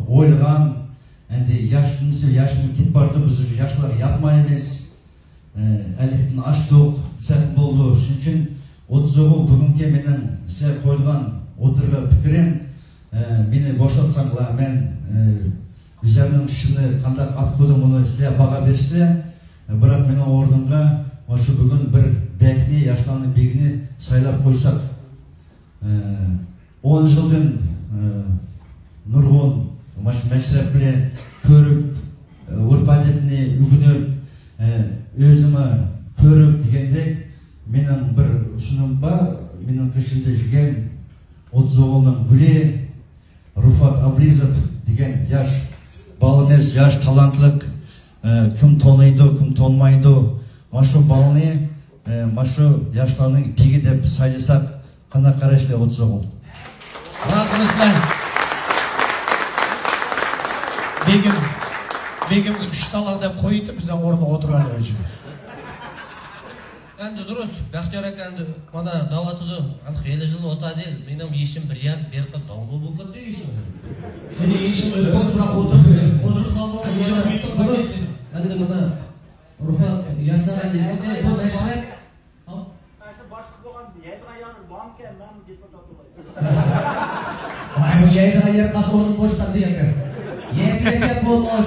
ойлаған, яшым кет барды, біз яшылар ятмай емес, әліктің аштық, сәт болды. Үшін 30 оғыл бүгінге менен істер қойылған отырға пікірем, мені бошатсаңла, мен üzerinin şimdi kandak at koydum onu isteye bağa berse, bırak beni ordunga, şu bugün bir bekni, yaşlanı begini saylap koysak, 10 yıldan nurgun, meşrep bile körüp, urp adetini ügünüp, özümü körüp degендek, menin bir sunum var, menin kışında жүрген 30 oğlunun Güle, Rufat Abrizov деген yaş балымыз, яш талантлык, кім тонайды, кім тонмайды. Машу балыны, машу яшларының бигі деп сайласақ, қана қарайшылы 30 оғыл. Разымыздан. Бегімді 3 талақ деп қойды, бізде орны отырғаны өжі. Әнді дұрыс, Бақтияр әкәнді, мана даватыды, елі жылы ота дейін, менің ешім бір ян берқі дауымы бұқытты ешім. Сені ешім өтпеді, бірақ отырып қалды. Әнді мына Рухат ясаған елде, бұл әшірек. Әші башқы болған, ейді аяның банке, мән депутат олайды. Ай, бұл ейді аяр қасы оның боштан дейінгі. Ейді болмау